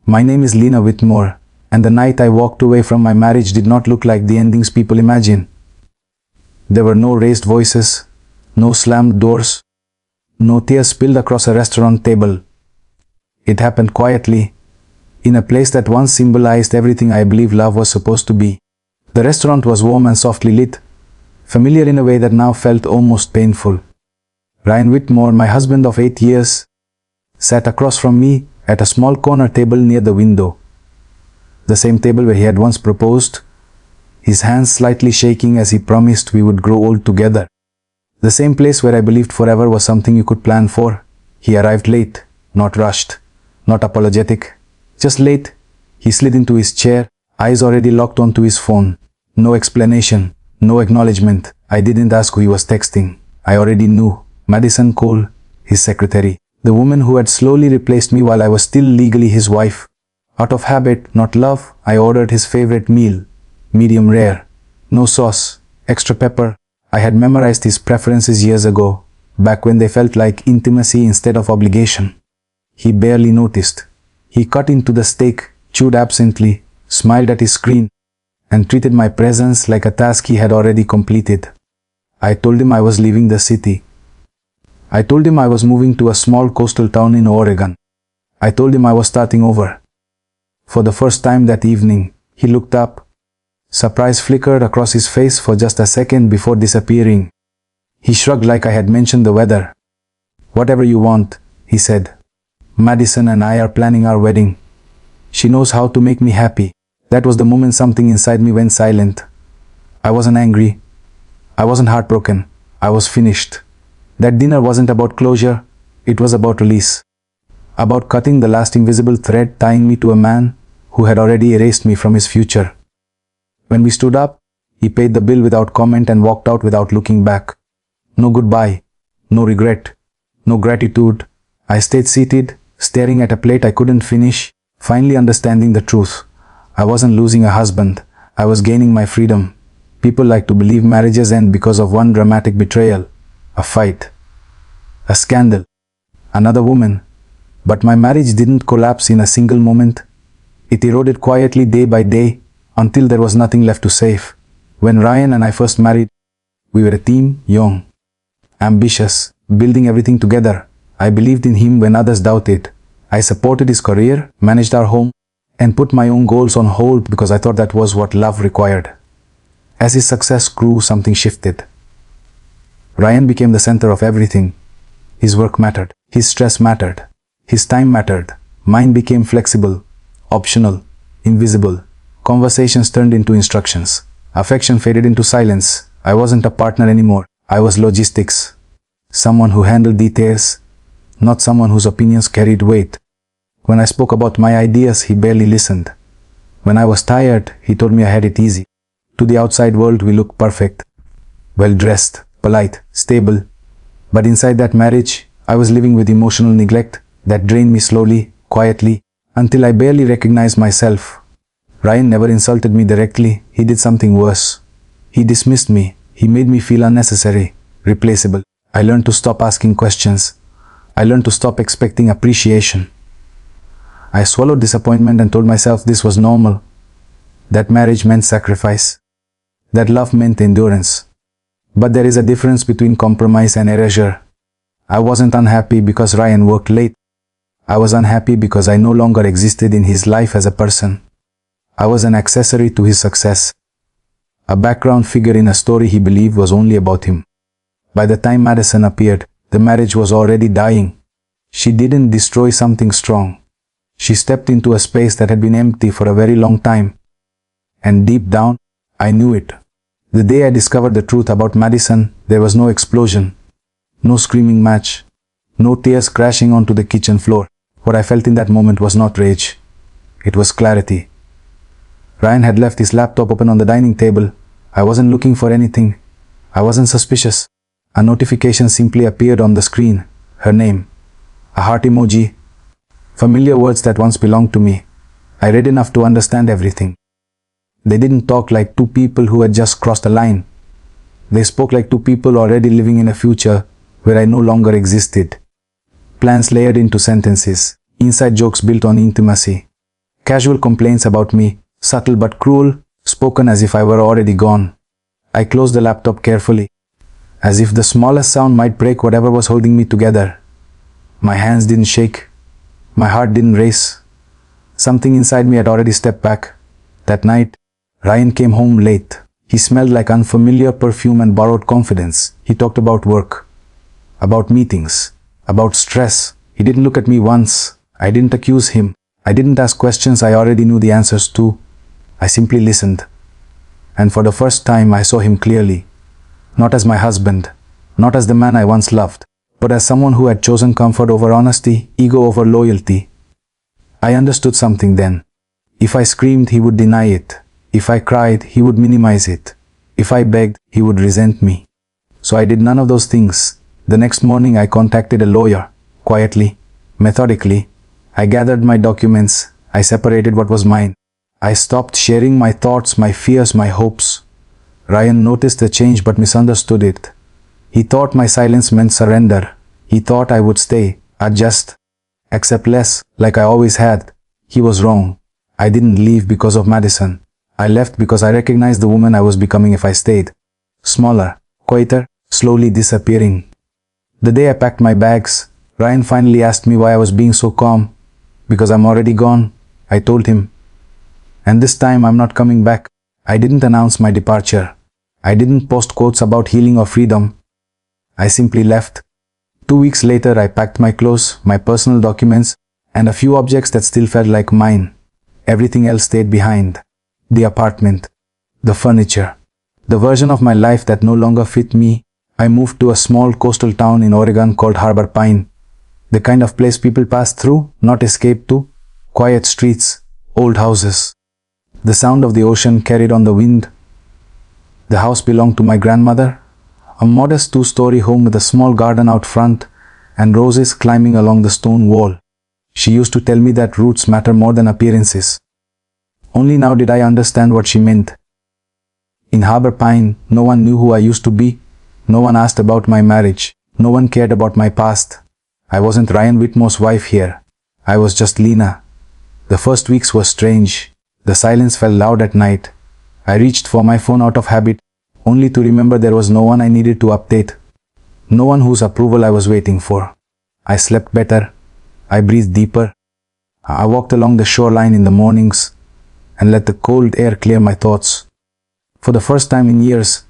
My name is Lena Whitmore, and the night I walked away from my marriage did not look like the endings people imagine. There were no raised voices, no slammed doors, no tears spilled across a restaurant table. It happened quietly, in a place that once symbolized everything I believe love was supposed to be. The restaurant was warm and softly lit, familiar in a way that now felt almost painful. Ryan Whitmore, my husband of 8 years, sat across from me at a small corner table near the window. The same table where he had once proposed, his hands slightly shaking as he promised we would grow old together. The same place where I believed forever was something you could plan for. He arrived late, not rushed, not apologetic, just late. He slid into his chair, eyes already locked onto his phone. No explanation, no acknowledgement. I didn't ask who he was texting. I already knew. Madison Cole, his secretary. The woman who had slowly replaced me while I was still legally his wife. Out of habit, not love, I ordered his favorite meal. Medium rare. No sauce, extra pepper. I had memorized his preferences years ago, back when they felt like intimacy instead of obligation. He barely noticed. He cut into the steak, chewed absently, smiled at his screen, and treated my presence like a task he had already completed. I told him I was leaving the city. I told him I was moving to a small coastal town in Oregon. I told him I was starting over. For the first time that evening, he looked up. Surprise flickered across his face for just a second before disappearing. He shrugged like I had mentioned the weather. "Whatever you want," he said. "Madison and I are planning our wedding. She knows how to make me happy." That was the moment something inside me went silent. I wasn't angry. I wasn't heartbroken. I was finished. That dinner wasn't about closure. It was about release. About cutting the last invisible thread tying me to a man who had already erased me from his future. When we stood up, he paid the bill without comment and walked out without looking back. No goodbye, no regret, no gratitude. I stayed seated, staring at a plate I couldn't finish, finally understanding the truth. I wasn't losing a husband. I was gaining my freedom. People like to believe marriages end because of one dramatic betrayal, a fight, a scandal, another woman. But my marriage didn't collapse in a single moment. It eroded quietly day by day, until there was nothing left to save. When Ryan and I first married, we were a team, young, ambitious, building everything together. I believed in him when others doubted. I supported his career, managed our home, and put my own goals on hold because I thought that was what love required. As his success grew, something shifted. Ryan became the center of everything. His work mattered. His stress mattered. His time mattered. Mine became flexible, optional, invisible. Conversations turned into instructions. Affection faded into silence. I wasn't a partner anymore. I was logistics. Someone who handled details, not someone whose opinions carried weight. When I spoke about my ideas, he barely listened. When I was tired, he told me I had it easy. To the outside world, we looked perfect. Well-dressed, polite, stable. But inside that marriage, I was living with emotional neglect that drained me slowly, quietly, until I barely recognized myself. Ryan never insulted me directly. He did something worse. He dismissed me. He made me feel unnecessary, replaceable. I learned to stop asking questions. I learned to stop expecting appreciation. I swallowed disappointment and told myself this was normal. That marriage meant sacrifice. That love meant endurance. But there is a difference between compromise and erasure. I wasn't unhappy because Ryan worked late. I was unhappy because I no longer existed in his life as a person. I was an accessory to his success. A background figure in a story he believed was only about him. By the time Madison appeared, the marriage was already dying. She didn't destroy something strong. She stepped into a space that had been empty for a very long time. And deep down, I knew it. The day I discovered the truth about Madison, there was no explosion, no screaming match, no tears crashing onto the kitchen floor. What I felt in that moment was not rage. It was clarity. Ryan had left his laptop open on the dining table. I wasn't looking for anything. I wasn't suspicious. A notification simply appeared on the screen. Her name. A heart emoji. Familiar words that once belonged to me. I read enough to understand everything. They didn't talk like two people who had just crossed a line. They spoke like two people already living in a future where I no longer existed. Plans layered into sentences. Inside jokes built on intimacy. Casual complaints about me, subtle but cruel, spoken as if I were already gone. I closed the laptop carefully, as if the smallest sound might break whatever was holding me together. My hands didn't shake. My heart didn't race. Something inside me had already stepped back. That night, Ryan came home late. He smelled like unfamiliar perfume and borrowed confidence. He talked about work, about meetings, about stress. He didn't look at me once. I didn't accuse him. I didn't ask questions I already knew the answers to. I simply listened. And for the first time, I saw him clearly. Not as my husband, not as the man I once loved, but as someone who had chosen comfort over honesty, ego over loyalty. I understood something then. If I screamed, he would deny it. If I cried, he would minimize it. If I begged, he would resent me. So I did none of those things. The next morning, I contacted a lawyer. Quietly, methodically, I gathered my documents. I separated what was mine. I stopped sharing my thoughts, my fears, my hopes. Ryan noticed the change but misunderstood it. He thought my silence meant surrender. He thought I would stay, adjust, accept less, like I always had. He was wrong. I didn't leave because of Madison. I left because I recognized the woman I was becoming if I stayed. Smaller, quieter, slowly disappearing. The day I packed my bags, Ryan finally asked me why I was being so calm. Because I'm already gone, I told him. And this time I'm not coming back. I didn't announce my departure. I didn't post quotes about healing or freedom. I simply left. 2 weeks later, I packed my clothes, my personal documents, and a few objects that still felt like mine. Everything else stayed behind. The apartment, the furniture, the version of my life that no longer fit me. I moved to a small coastal town in Oregon called Harbor Pine. The kind of place people pass through, not escape to. Quiet streets, old houses. The sound of the ocean carried on the wind. The house belonged to my grandmother, a modest 2-story home with a small garden out front and roses climbing along the stone wall. She used to tell me that roots matter more than appearances. Only now did I understand what she meant. In Harbor Pine, no one knew who I used to be. No one asked about my marriage. No one cared about my past. I wasn't Ryan Whitmore's wife here. I was just Lena. The first weeks were strange. The silence felt loud at night. I reached for my phone out of habit, only to remember there was no one I needed to update. No one whose approval I was waiting for. I slept better. I breathed deeper. I walked along the shoreline in the mornings and let the cold air clear my thoughts. For the first time in years,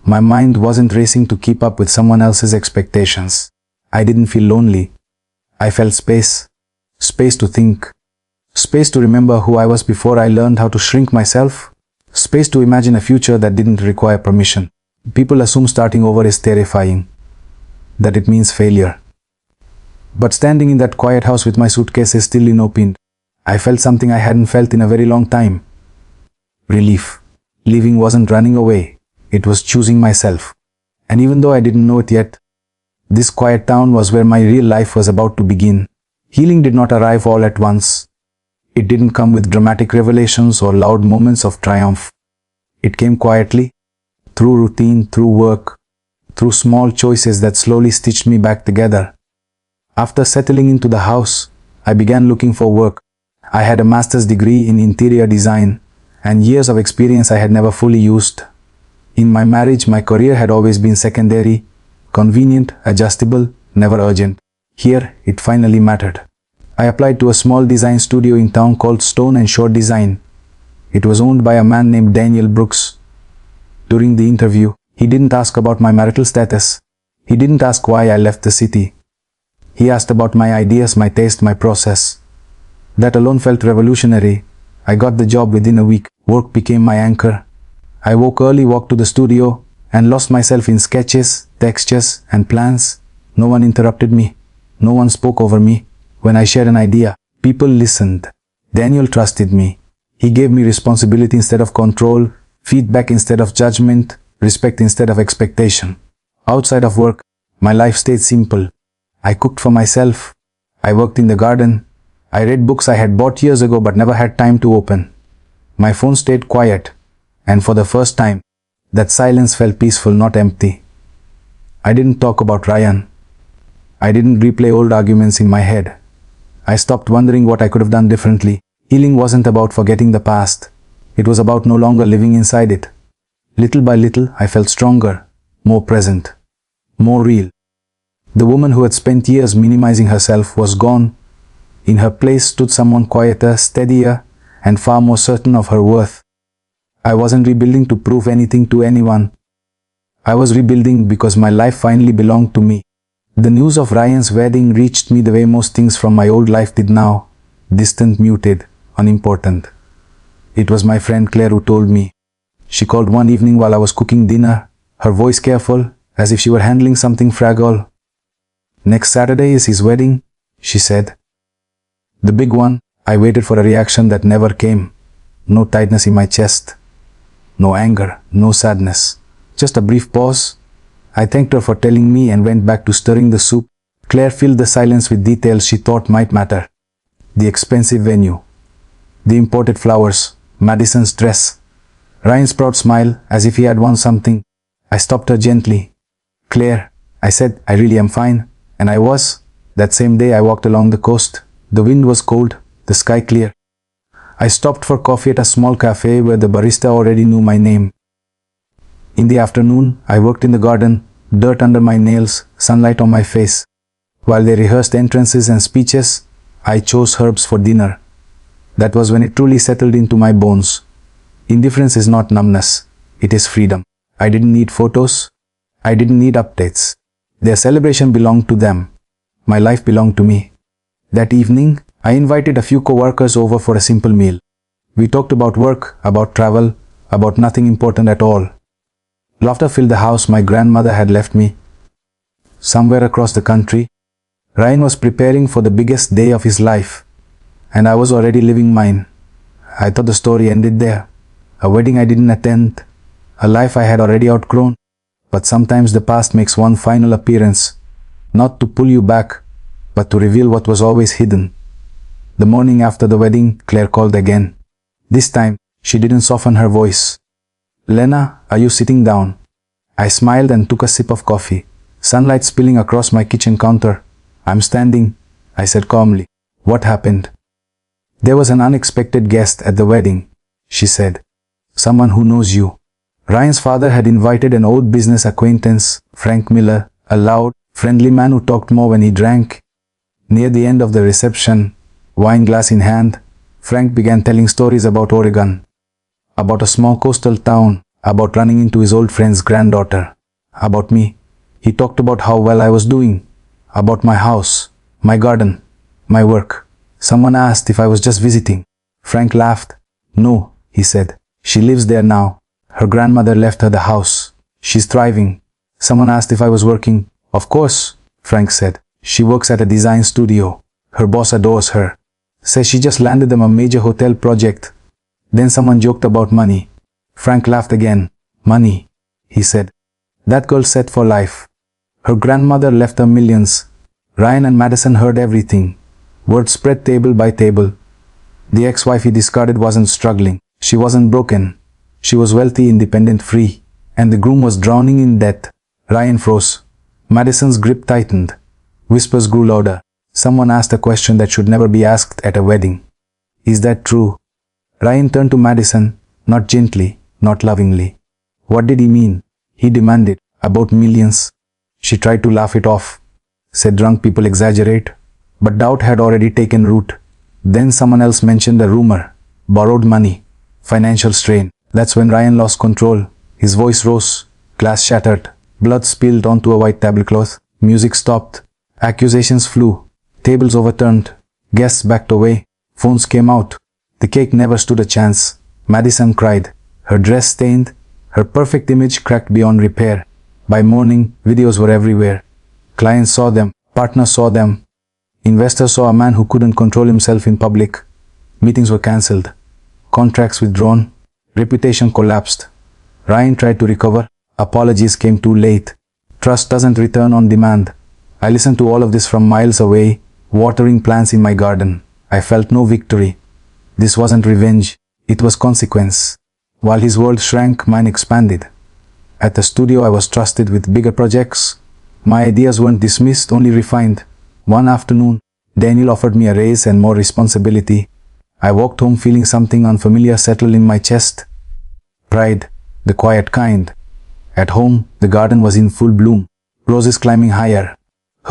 my mind wasn't racing to keep up with someone else's expectations. I didn't feel lonely. I felt space. Space to think. Space to remember who I was before I learned how to shrink myself. Space to imagine a future that didn't require permission. People assume starting over is terrifying, that it means failure. But standing in that quiet house with my suitcases still unopened, I felt something I hadn't felt in a very long time. Relief. Leaving wasn't running away. It was choosing myself. And even though I didn't know it yet, this quiet town was where my real life was about to begin. Healing did not arrive all at once. It didn't come with dramatic revelations or loud moments of triumph. It came quietly, through routine, through work, through small choices that slowly stitched me back together. After settling into the house, I began looking for work. I had a master's degree in interior design and years of experience I had never fully used. In my marriage, my career had always been secondary, convenient, adjustable, never urgent. Here, it finally mattered. I applied to a small design studio in town called Stone and Shore Design. It was owned by a man named Daniel Brooks. During the interview, he didn't ask about my marital status. He didn't ask why I left the city. He asked about my ideas, my taste, my process. That alone felt revolutionary. I got the job within a week. Work became my anchor. I woke early, walked to the studio, and lost myself in sketches, textures, and plans. No one interrupted me. No one spoke over me. When I shared an idea, people listened. Daniel trusted me. He gave me responsibility instead of control, feedback instead of judgment, respect instead of expectation. Outside of work, my life stayed simple. I cooked for myself. I worked in the garden. I read books I had bought years ago but never had time to open. My phone stayed quiet, and for the first time, that silence felt peaceful, not empty. I didn't talk about Ryan. I didn't replay old arguments in my head. I stopped wondering what I could have done differently. Healing wasn't about forgetting the past. It was about no longer living inside it. Little by little, I felt stronger, more present, more real. The woman who had spent years minimizing herself was gone. In her place stood someone quieter, steadier, and far more certain of her worth. I wasn't rebuilding to prove anything to anyone. I was rebuilding because my life finally belonged to me. The news of Ryan's wedding reached me the way most things from my old life did now, distant, muted, unimportant. It was my friend Claire who told me. She called one evening while I was cooking dinner, her voice careful, as if she were handling something fragile. "Next Saturday is his wedding," she said. The big one. I waited for a reaction that never came. No tightness in my chest. No anger, no sadness. Just a brief pause. I thanked her for telling me and went back to stirring the soup. Claire filled the silence with details she thought might matter. The expensive venue. The imported flowers. Madison's dress. Ryan's proud smile, as if he had won something. I stopped her gently. "Claire," I said, "I really am fine." And I was. That same day I walked along the coast. The wind was cold, the sky clear. I stopped for coffee at a small cafe where the barista already knew my name. In the afternoon, I worked in the garden, dirt under my nails, sunlight on my face. While they rehearsed entrances and speeches, I chose herbs for dinner. That was when it truly settled into my bones. Indifference is not numbness, it is freedom. I didn't need photos. I didn't need updates. Their celebration belonged to them. My life belonged to me. That evening, I invited a few co-workers over for a simple meal. We talked about work, about travel, about nothing important at all. Laughter filled the house my grandmother had left me. Somewhere across the country, Ryan was preparing for the biggest day of his life, and I was already living mine. I thought the story ended there. A wedding I didn't attend, a life I had already outgrown. But sometimes the past makes one final appearance, not to pull you back, but to reveal what was always hidden. The morning after the wedding, Claire called again. This time, she didn't soften her voice. "Lena, are you sitting down?" I smiled and took a sip of coffee, sunlight spilling across my kitchen counter. "I'm standing," I said calmly. "What happened?" "There was an unexpected guest at the wedding," she said. "Someone who knows you." Ryan's father had invited an old business acquaintance, Frank Miller, a loud, friendly man who talked more when he drank. Near the end of the reception, wine glass in hand, Frank began telling stories about Oregon, about a small coastal town, about running into his old friend's granddaughter, about me. He talked about how well I was doing, about my house, my garden, my work. Someone asked if I was just visiting. Frank laughed. "No," he said. "She lives there now. Her grandmother left her the house. She's thriving." Someone asked if I was working. "Of course," Frank said. "She works at a design studio. Her boss adores her. Says she just landed them a major hotel project." Then someone joked about money. Frank laughed again. "Money," he said. "That girl's set for life. Her grandmother left her millions." Ryan and Madison heard everything. Word spread table by table. The ex-wife he discarded wasn't struggling. She wasn't broken. She was wealthy, independent, free. And the groom was drowning in debt. Ryan froze. Madison's grip tightened. Whispers grew louder. Someone asked a question that should never be asked at a wedding. "Is that true?" Ryan turned to Madison, not gently, not lovingly. "What did he mean?" he demanded. "About millions." She tried to laugh it off. Said drunk people exaggerate. But doubt had already taken root. Then someone else mentioned a rumor. Borrowed money. Financial strain. That's when Ryan lost control. His voice rose. Glass shattered. Blood spilled onto a white tablecloth. Music stopped. Accusations flew. Tables overturned. Guests backed away. Phones came out. The cake never stood a chance. Madison cried. Her dress stained. Her perfect image cracked beyond repair. By morning, videos were everywhere. Clients saw them. Partners saw them. Investors saw a man who couldn't control himself in public. Meetings were cancelled. Contracts withdrawn. Reputation collapsed. Ryan tried to recover. Apologies came too late. Trust doesn't return on demand. I listened to all of this from miles away, watering plants in my garden. I felt no victory. This wasn't revenge. It was consequence. While his world shrank, mine expanded. At the studio, I was trusted with bigger projects. My ideas weren't dismissed, only refined. One afternoon, Daniel offered me a raise and more responsibility. I walked home feeling something unfamiliar settle in my chest. Pride, the quiet kind. At home, the garden was in full bloom, roses climbing higher,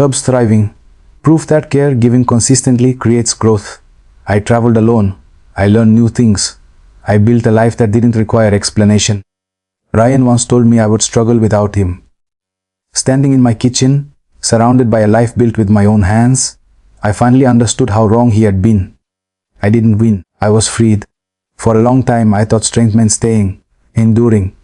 herbs thriving, proof that care given consistently creates growth. I traveled alone. I learned new things. I built a life that didn't require explanation. Ryan once told me I would struggle without him. Standing in my kitchen, surrounded by a life built with my own hands, I finally understood how wrong he had been. I didn't win. I was freed. For a long time, I thought strength meant staying, enduring,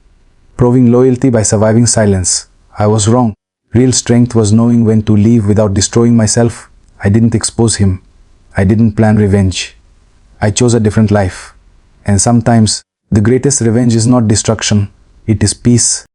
proving loyalty by surviving silence. I was wrong. Real strength was knowing when to leave without destroying myself. I didn't expose him. I didn't plan revenge. I chose a different life. And sometimes, the greatest revenge is not destruction. It is peace.